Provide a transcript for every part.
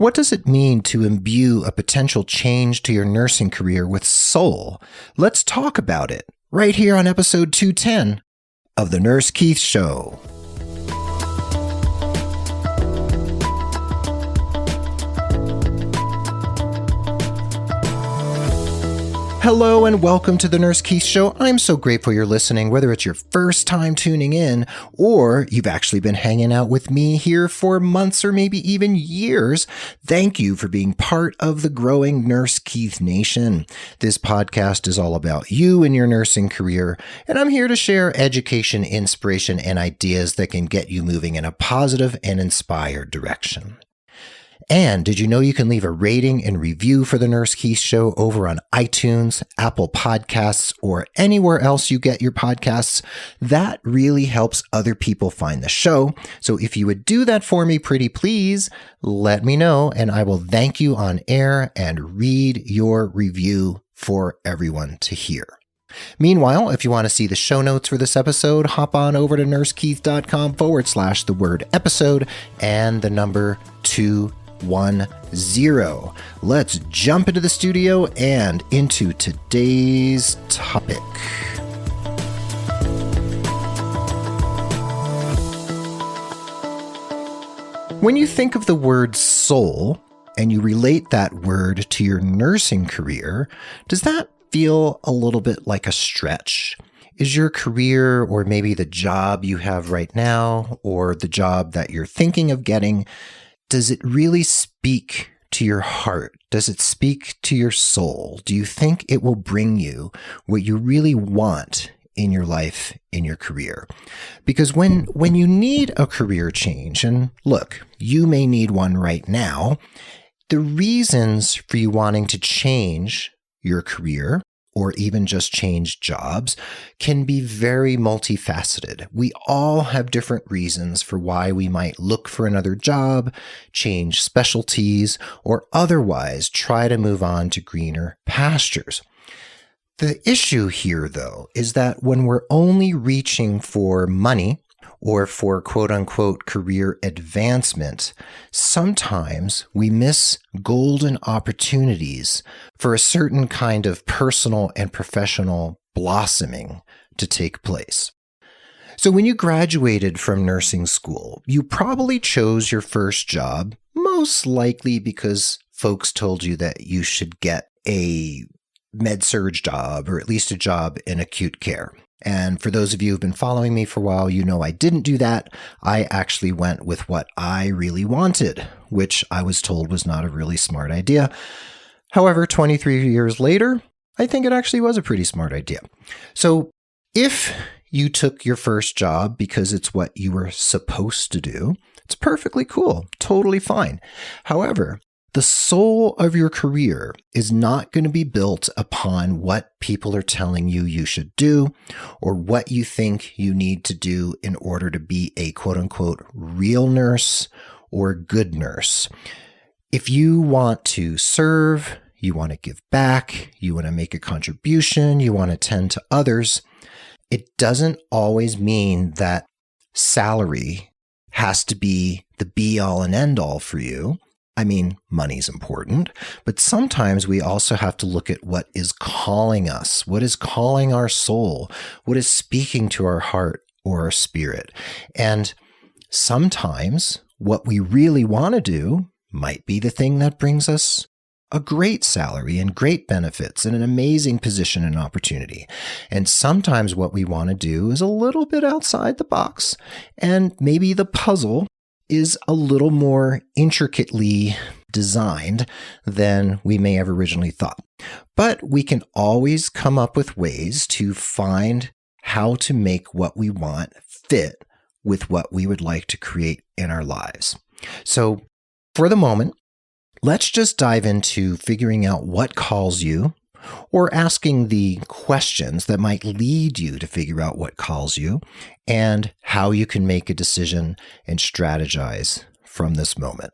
What does it mean to imbue a potential change to your nursing career with soul? Let's talk about it right here on episode 210 of The Nurse Keith Show. Hello and welcome to The Nurse Keith Show. I'm so grateful you're listening, whether it's your first time tuning in or you've actually been hanging out with me here for months or maybe even years. Thank you for being part of the growing Nurse Keith Nation. This podcast is all about you and your nursing career, and I'm here to share education, inspiration, and ideas that can get you moving in a positive and inspired direction. And did you know you can leave a rating and review for The Nurse Keith Show over on iTunes, Apple Podcasts, or anywhere else you get your podcasts? That really helps other people find the show. So if you would do that for me, pretty please, let me know, and I will thank you on air and read your review for everyone to hear. Meanwhile, if you want to see the show notes for this episode, hop on over to nursekeith.com/the word episode and the number 210. Let's jump into the studio and into today's topic. When you think of the word soul and you relate that word to your nursing career, does that feel a little bit like a stretch? Is your career, or maybe the job you have right now, or the job that you're thinking of getting, does it really speak to your heart? Does it speak to your soul? Do you think it will bring you what you really want in your life, in your career? Because when you need a career change, and look, you may need one right now, the reasons for you wanting to change your career or even just change jobs can be very multifaceted. We all have different reasons for why we might look for another job, change specialties, or otherwise try to move on to greener pastures. The issue here, though, is that when we're only reaching for money or for quote-unquote career advancement, sometimes we miss golden opportunities for a certain kind of personal and professional blossoming to take place. So when you graduated from nursing school, you probably chose your first job, most likely because folks told you that you should get a med-surg job, or at least a job in acute care. And for those of you who've been following me for a while, you know I didn't do that. I actually went with what I really wanted, which I was told was not a really smart idea. However, 23 years later, I think it actually was a pretty smart idea. So if you took your first job because it's what you were supposed to do, it's perfectly cool, totally fine. However, the soul of your career is not going to be built upon what people are telling you you should do or what you think you need to do in order to be a quote-unquote real nurse or good nurse. If you want to serve, you want to give back, you want to make a contribution, you want to tend to others, it doesn't always mean that salary has to be the be-all and end-all for you. I mean, money's important, but sometimes we also have to look at what is calling us, what is calling our soul, what is speaking to our heart or our spirit. And sometimes what we really want to do might be the thing that brings us a great salary and great benefits and an amazing position and opportunity. And sometimes what we want to do is a little bit outside the box, and maybe the puzzle is a little more intricately designed than we may have originally thought. But we can always come up with ways to find how to make what we want fit with what we would like to create in our lives. So for the moment, let's just dive into figuring out what calls you, or asking the questions that might lead you to figure out what calls you and how you can make a decision and strategize from this moment.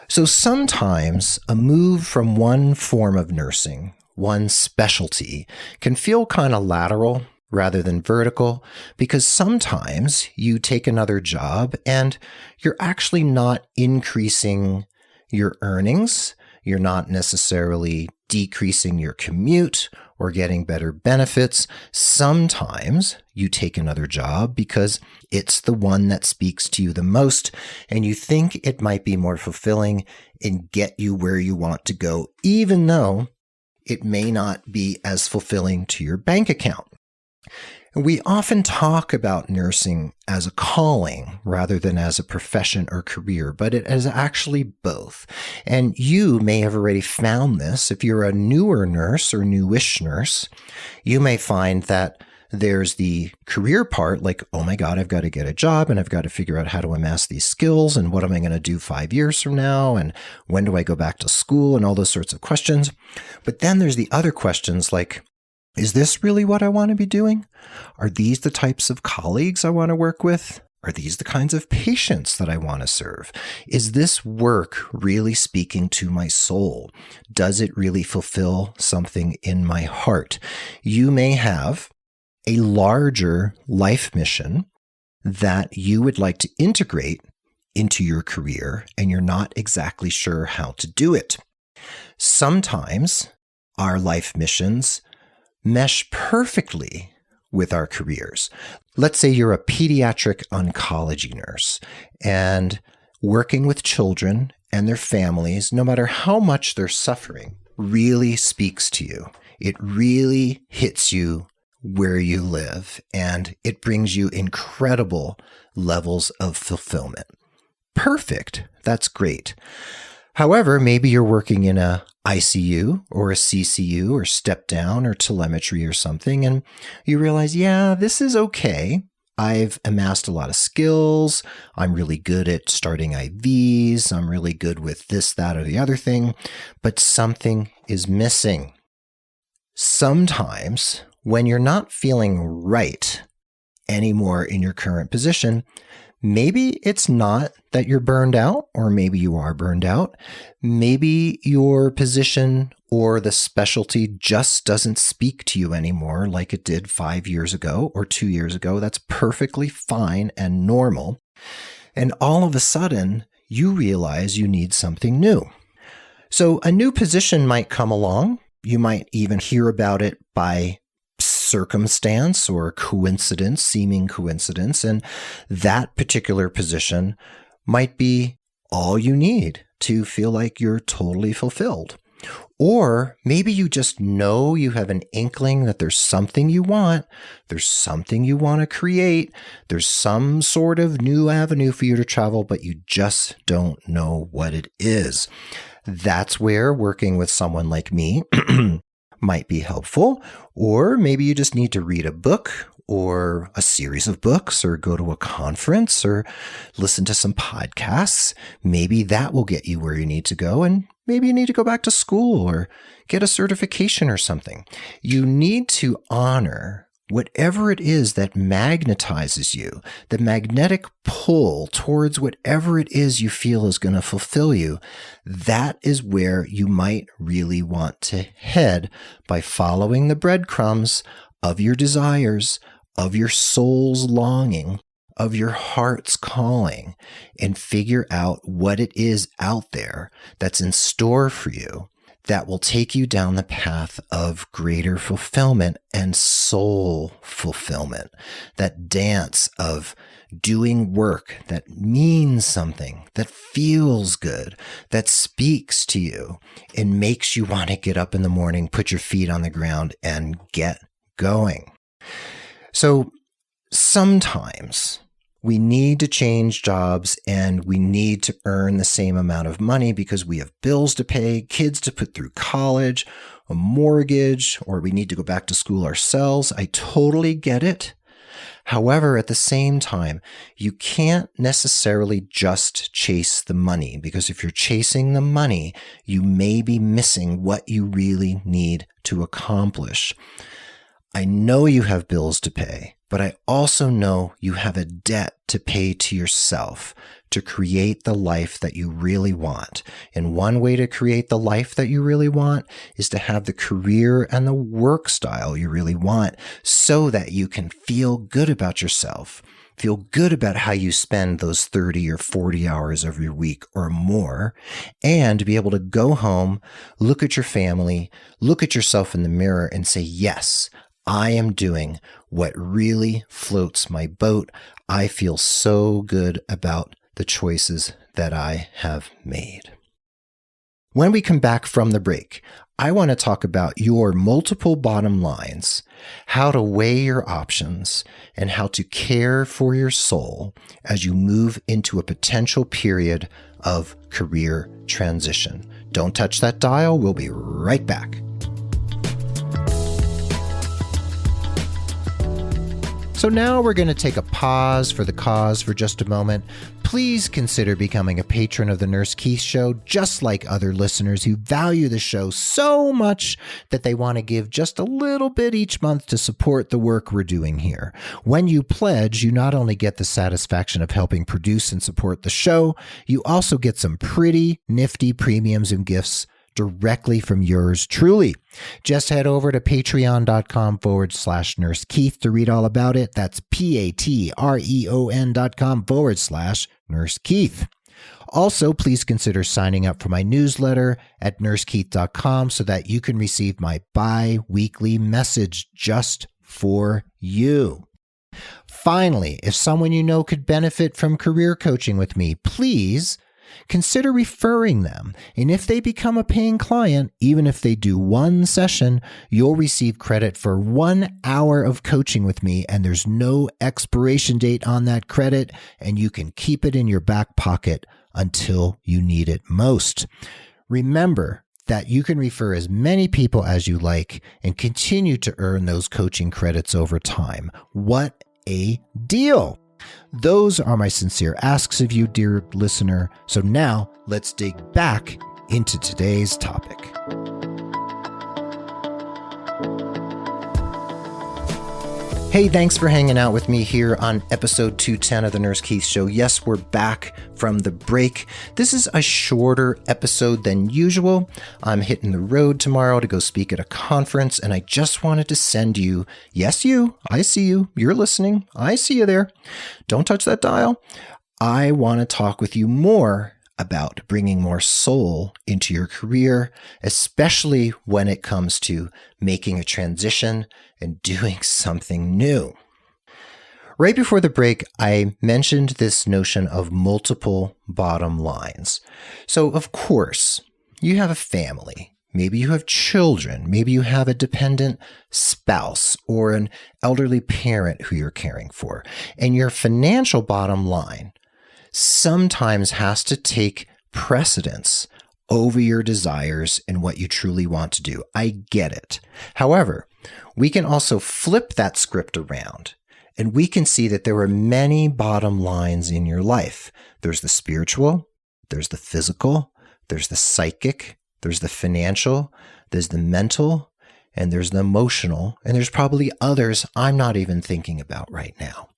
So sometimes a move from one form of nursing, one specialty, can feel kind of lateral rather than vertical, because sometimes you take another job and you're actually not increasing your earnings. You're not necessarily decreasing your commute or getting better benefits. Sometimes you take another job because it's the one that speaks to you the most, and you think it might be more fulfilling and get you where you want to go, even though it may not be as fulfilling to your bank account. We often talk about nursing as a calling rather than as a profession or career, but it is actually both. And you may have already found this. If you're a newer nurse or newish nurse, you may find that there's the career part, like, oh my God, I've got to get a job and I've got to figure out how to amass these skills and what am I going to do 5 years from now and when do I go back to school and all those sorts of questions. But then there's the other questions like, is this really what I want to be doing? Are these the types of colleagues I want to work with? Are these the kinds of patients that I want to serve? Is this work really speaking to my soul? Does it really fulfill something in my heart? You may have a larger life mission that you would like to integrate into your career, and you're not exactly sure how to do it. Sometimes our life missions mesh perfectly with our careers. Let's say you're a pediatric oncology nurse and working with children and their families, no matter how much they're suffering, really speaks to you. It really hits you where you live, and it brings you incredible levels of fulfillment. Perfect. That's great. However, maybe you're working in a ICU or a CCU or step down or telemetry or something, and you realize, yeah, this is okay. I've amassed a lot of skills. I'm really good at starting IVs. I'm really good with this, that, or the other thing, but something is missing. Sometimes when you're not feeling right anymore in your current position, maybe it's not that you're burned out, or maybe you are burned out. Maybe your position or the specialty just doesn't speak to you anymore like it did 5 years ago or 2 years ago. That's perfectly fine and normal. And all of a sudden, you realize you need something new. So a new position might come along. You might even hear about it by circumstance or coincidence, seeming coincidence, and that particular position might be all you need to feel like you're totally fulfilled. Or maybe you just know you have an inkling that there's something you want, there's something you want to create, there's some sort of new avenue for you to travel, but you just don't know what it is. That's where working with someone like me might be helpful. Or maybe you just need to read a book or a series of books or go to a conference or listen to some podcasts. Maybe that will get you where you need to go. And maybe you need to go back to school or get a certification or something. You need to honor whatever it is that magnetizes you, the magnetic pull towards whatever it is you feel is going to fulfill you. That is where you might really want to head by following the breadcrumbs of your desires, of your soul's longing, of your heart's calling, and figure out what it is out there that's in store for you that will take you down the path of greater fulfillment and soul fulfillment, that dance of doing work that means something, that feels good, that speaks to you and makes you want to get up in the morning, put your feet on the ground, and get going. So sometimes we need to change jobs and we need to earn the same amount of money because we have bills to pay, kids to put through college, a mortgage, or we need to go back to school ourselves. I totally get it. However, at the same time, you can't necessarily just chase the money, because if you're chasing the money, you may be missing what you really need to accomplish. I know you have bills to pay, but I also know you have a debt to pay to yourself to create the life that you really want. And one way to create the life that you really want is to have the career and the work style you really want so that you can feel good about yourself, feel good about how you spend those 30 or 40 hours of your week or more, and to be able to go home, look at your family, look at yourself in the mirror and say, yes, I am doing what really floats my boat. I feel so good about the choices that I have made. When we come back from the break, I want to talk about your multiple bottom lines, how to weigh your options, and how to care for your soul as you move into a potential period of career transition. Don't touch that dial. We'll be right back. So now we're going to take a pause for the cause for just a moment. Please consider becoming a patron of the Nurse Keith Show, just like other listeners who value the show so much that they want to give just a little bit each month to support the work we're doing here. When you pledge, you not only get the satisfaction of helping produce and support the show, you also get some pretty nifty premiums and gifts directly from yours truly. Just head over to patreon.com/Nurse Keith to read all about it. That's patreon.com/Nurse Keith. Also, please consider signing up for my newsletter at nursekeith.com so that you can receive my bi-weekly message just for you. Finally, if someone you know could benefit from career coaching with me, please consider referring them. And if they become a paying client, even if they do one session, you'll receive credit for 1 hour of coaching with me, and there's no expiration date on that credit, and you can keep it in your back pocket until you need it most. Remember that you can refer as many people as you like and continue to earn those coaching credits over time. What a deal! Those are my sincere asks of you, dear listener. So now let's dig back into today's topic. Hey, thanks for hanging out with me here on episode 210 of the Nurse Keith Show. Yes, we're back from the break. This is a shorter episode than usual. I'm hitting the road tomorrow to go speak at a conference, and I just wanted to send you, yes, I see you, you're listening, I see you there. Don't touch that dial. I want to talk with you more about bringing more soul into your career, especially when it comes to making a transition and doing something new. Right before the break, I mentioned this notion of multiple bottom lines. So, of course, you have a family. Maybe you have children. Maybe you have a dependent spouse or an elderly parent who you're caring for. And your financial bottom line sometimes has to take precedence over your desires and what you truly want to do. I get it. However, we can also flip that script around, and we can see that there are many bottom lines in your life. There's the spiritual, there's the physical, there's the psychic, there's the financial, there's the mental, and there's the emotional, and there's probably others I'm not even thinking about right now.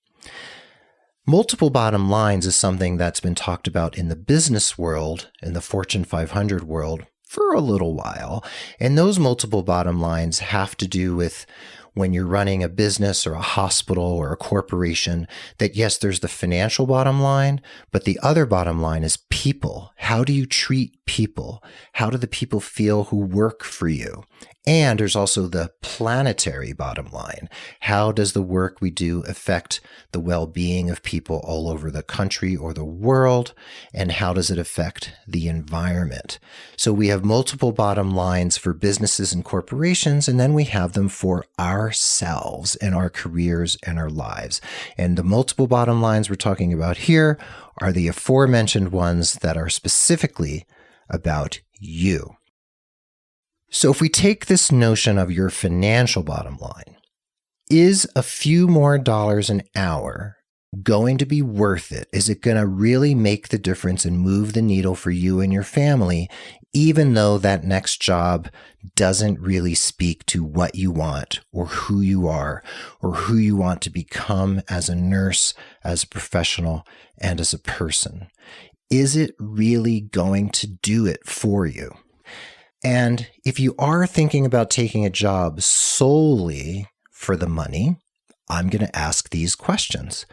Multiple bottom lines is something that's been talked about in the business world, in the Fortune 500 world, for a little while. And those multiple bottom lines have to do with when you're running a business or a hospital or a corporation, that yes, there's the financial bottom line, but the other bottom line is people. How do you treat people? How do the people feel who work for you? And there's also the planetary bottom line. How does the work we do affect the well-being of people all over the country or the world? And how does it affect the environment? So we have multiple bottom lines for businesses and corporations, and then we have them for ourselves and our careers and our lives. And the multiple bottom lines we're talking about here are the aforementioned ones that are specifically about you. So if we take this notion of your financial bottom line, is a few more dollars an hour going to be worth it? Is it going to really make the difference and move the needle for you and your family, even though that next job doesn't really speak to what you want or who you are or who you want to become as a nurse, as a professional, and as a person? Is it really going to do it for you? And if you are thinking about taking a job solely for the money, I'm going to ask these questions.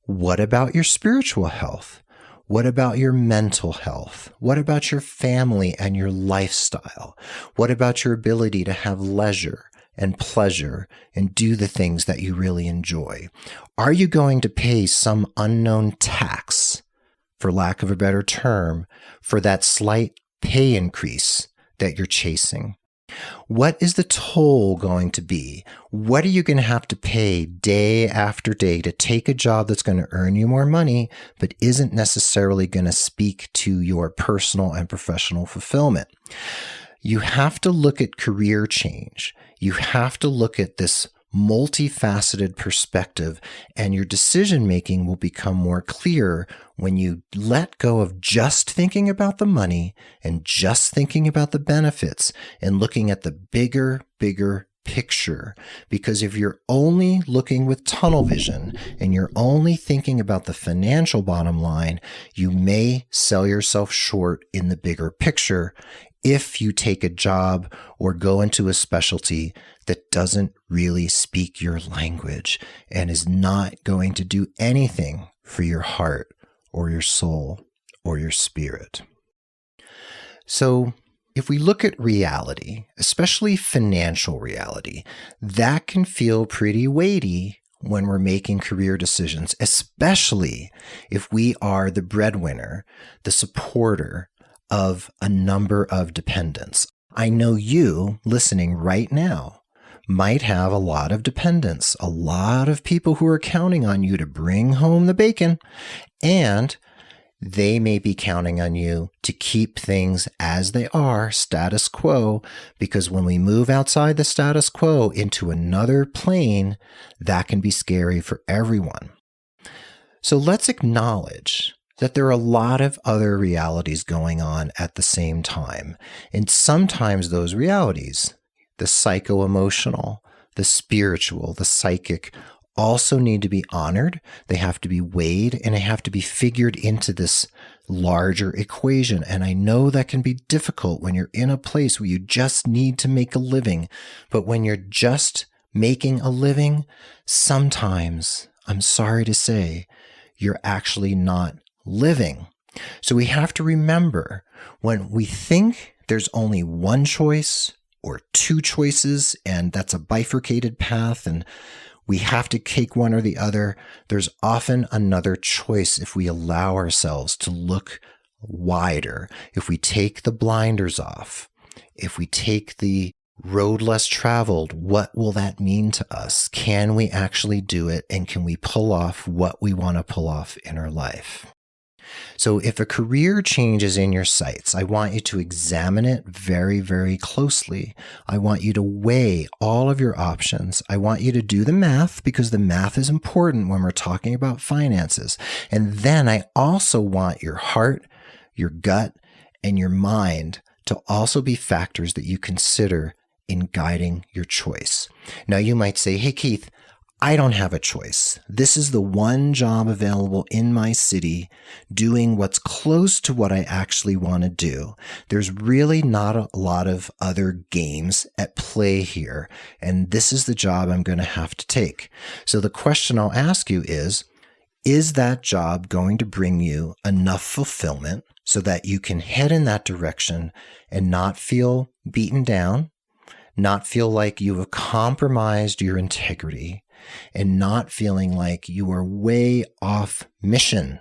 What about your spiritual health? What about your mental health? What about your family and your lifestyle? What about your ability to have leisure and pleasure and do the things that you really enjoy? Are you going to pay some unknown tax, for lack of a better term, for that slight pay increase that you're chasing? What is the toll going to be? What are you going to have to pay day after day to take a job that's going to earn you more money, but isn't necessarily going to speak to your personal and professional fulfillment? You have to look at career change. You have to look at this multifaceted perspective, and your decision making will become more clear when you let go of just thinking about the money and just thinking about the benefits and looking at the bigger picture. Because if you're only looking with tunnel vision and you're only thinking about the financial bottom line, you may sell yourself short in the bigger picture if you take a job or go into a specialty that doesn't really speak your language and is not going to do anything for your heart or your soul or your spirit. So if we look at reality, especially financial reality, that can feel pretty weighty when we're making career decisions, especially if we are the breadwinner, the supporter of a number of dependents. I know you listening right now might have a lot of dependents, a lot of people who are counting on you to bring home the bacon, and they may be counting on you to keep things as they are, status quo, because when we move outside the status quo into another plane, that can be scary for everyone. So let's acknowledge that there are a lot of other realities going on at the same time. And sometimes those realities, the psycho-emotional, the spiritual, the psychic, also need to be honored. They have to be weighed, and they have to be figured into this larger equation. And I know that can be difficult when you're in a place where you just need to make a living. But when you're just making a living, sometimes, I'm sorry to say, you're actually not living. So we have to remember, when we think there's only one choice or two choices, and that's a bifurcated path, and we have to take one or the other, there's often another choice if we allow ourselves to look wider, if we take the blinders off, if we take the road less traveled. What will that mean to us? Can we actually do it? And can we pull off what we want to pull off in our life? So if a career change is in your sights, I want you to examine it very, very closely. I want you to weigh all of your options. I want you to do the math, because the math is important when we're talking about finances. And then I also want your heart, your gut, and your mind to also be factors that you consider in guiding your choice. Now you might say, hey, Keith, I don't have a choice. This is the one job available in my city doing what's close to what I actually want to do. There's really not a lot of other games at play here, and this is the job I'm going to have to take. So the question I'll ask you is that job going to bring you enough fulfillment so that you can head in that direction and not feel beaten down, not feel like you have compromised your integrity, and not feeling like you are way off mission?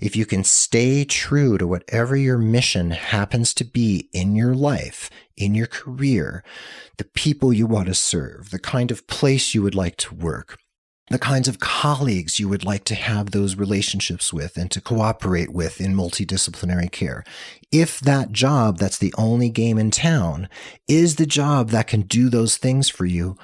If you can stay true to whatever your mission happens to be in your life, in your career, the people you want to serve, the kind of place you would like to work, the kinds of colleagues you would like to have those relationships with and to cooperate with in multidisciplinary care. If that job that's the only game in town is the job that can do those things for you,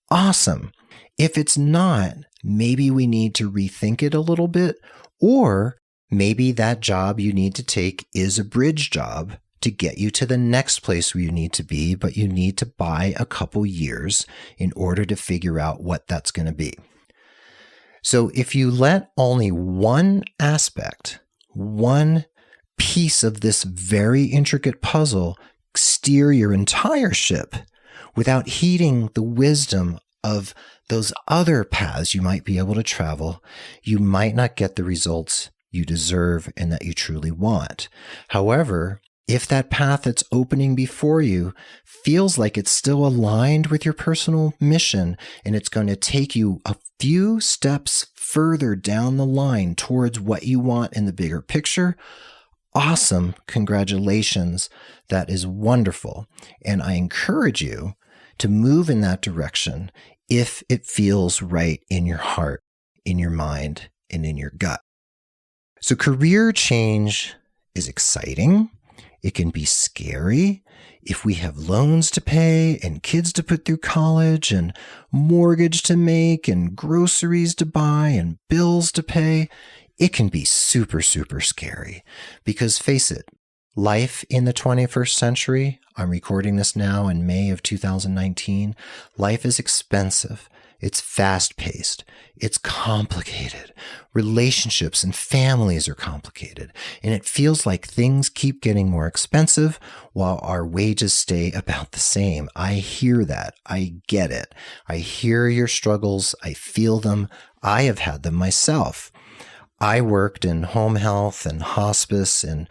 awesome. If it's not, maybe we need to rethink it a little bit, or maybe that job you need to take is a bridge job to get you to the next place where you need to be, but you need to buy a couple years in order to figure out what that's going to be. So if you let only one aspect, one piece of this very intricate puzzle steer your entire ship without heeding the wisdom of those other paths you might be able to travel, you might not get the results you deserve and that you truly want. However, if that path that's opening before you feels like it's still aligned with your personal mission and it's going to take you a few steps further down the line towards what you want in the bigger picture, awesome. Congratulations. That is wonderful. And I encourage you to move in that direction if it feels right in your heart, in your mind, and in your gut. So career change is exciting. It can be scary. If we have loans to pay and kids to put through college and mortgage to make and groceries to buy and bills to pay, it can be super, super scary. Because face it, life in the 21st century, I'm recording this now in May of 2019, life is expensive. It's fast-paced. It's complicated. Relationships and families are complicated. And it feels like things keep getting more expensive while our wages stay about the same. I hear that. I get it. I hear your struggles. I feel them. I have had them myself. I worked in home health and hospice and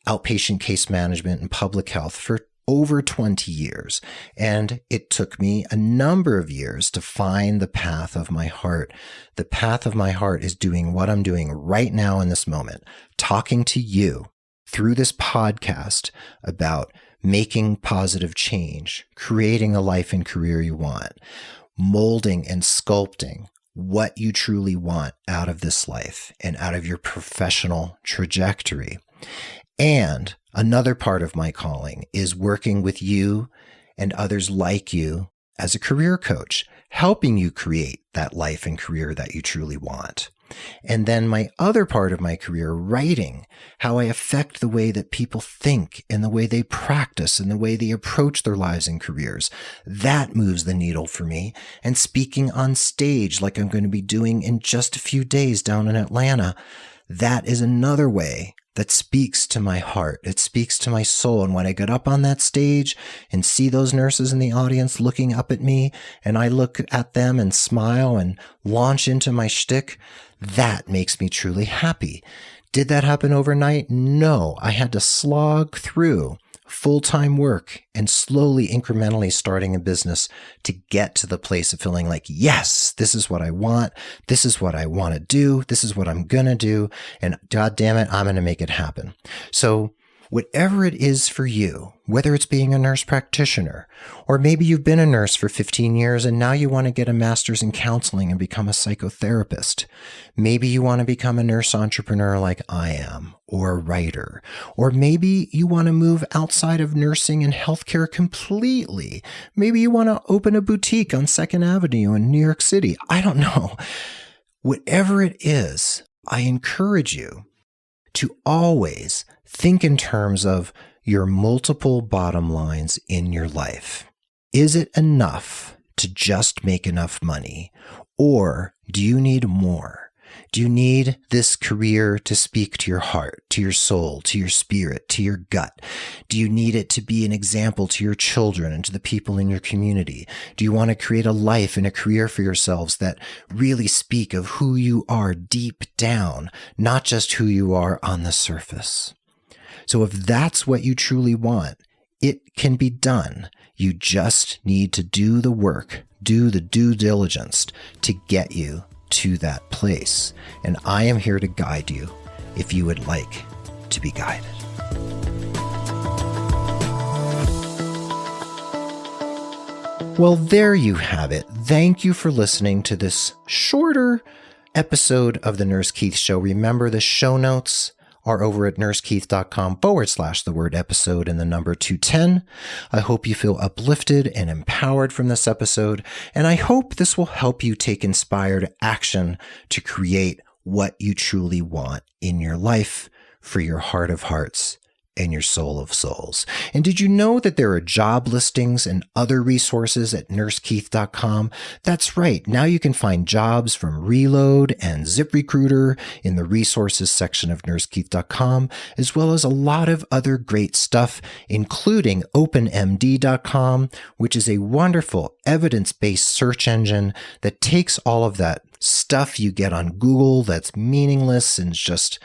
outpatient case management and public health for over 20 years. And it took me a number of years to find the path of my heart. The path of my heart is doing what I'm doing right now in this moment, talking to you through this podcast about making positive change, creating a life and career you want, molding and sculpting what you truly want out of this life and out of your professional trajectory. And another part of my calling is working with you and others like you as a career coach, helping you create that life and career that you truly want. And then my other part of my career, writing, how I affect the way that people think and the way they practice and the way they approach their lives and careers. That moves the needle for me. And speaking on stage like I'm going to be doing in just a few days down in Atlanta, that is another way that speaks to my heart. It speaks to my soul. And when I get up on that stage and see those nurses in the audience looking up at me and I look at them and smile and launch into my shtick, that makes me truly happy. Did that happen overnight? No, I had to slog through full-time work and slowly, incrementally starting a business to get to the place of feeling like, yes, this is what I want. This is what I want to do. This is what I'm going to do. And God damn it, I'm going to make it happen. So whatever it is for you, whether it's being a nurse practitioner, or maybe you've been a nurse for 15 years and now you want to get a master's in counseling and become a psychotherapist. Maybe you want to become a nurse entrepreneur like I am, or a writer. Or maybe you want to move outside of nursing and healthcare completely. Maybe you want to open a boutique on 2nd Avenue in New York City. I don't know. Whatever it is, I encourage you to always think in terms of your multiple bottom lines in your life. Is it enough to just make enough money? Or do you need more? Do you need this career to speak to your heart, to your soul, to your spirit, to your gut? Do you need it to be an example to your children and to the people in your community? Do you want to create a life and a career for yourselves that really speak of who you are deep down, not just who you are on the surface? So if that's what you truly want, it can be done. You just need to do the work, do the due diligence to get you to that place. And I am here to guide you if you would like to be guided. Well, there you have it. Thank you for listening to this shorter episode of the Nurse Keith Show. Remember, the show notes are over at nursekeith.com/the word episode and the number 210. I hope you feel uplifted and empowered from this episode, and I hope this will help you take inspired action to create what you truly want in your life for your heart of hearts and your soul of souls. And did you know that there are job listings and other resources at nursekeith.com? That's right. Now you can find jobs from Reload and ZipRecruiter in the resources section of nursekeith.com, as well as a lot of other great stuff, including openmd.com, which is a wonderful evidence-based search engine that takes all of that stuff you get on Google that's meaningless and just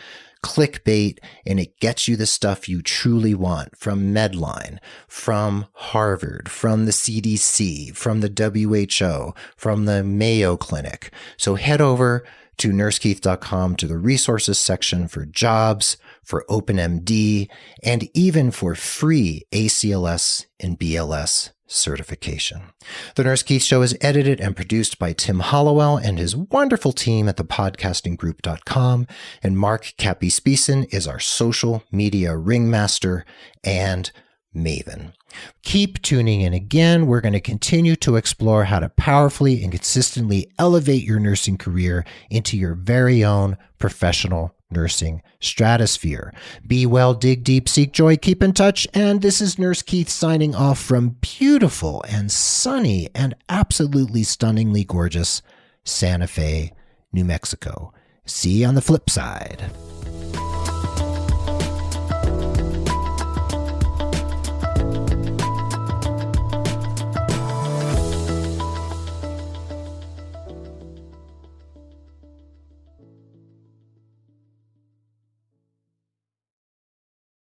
clickbait, and it gets you the stuff you truly want from Medline, from Harvard, from the CDC, from the WHO, from the Mayo Clinic. So head over to nursekeith.com to the resources section for jobs, for OpenMD, and even for free ACLS and BLS certification. The Nurse Keith Show is edited and produced by Tim Hollowell and his wonderful team at thepodcastinggroup.com, and Mark Cappy-Speason is our social media ringmaster and maven. Keep tuning in again. We're going to continue to explore how to powerfully and consistently elevate your nursing career into your very own professional nursing stratosphere. Be well, dig deep, seek joy, keep in touch. And this is Nurse Keith signing off from beautiful and sunny and absolutely stunningly gorgeous Santa Fe, New Mexico. See you on the flip side.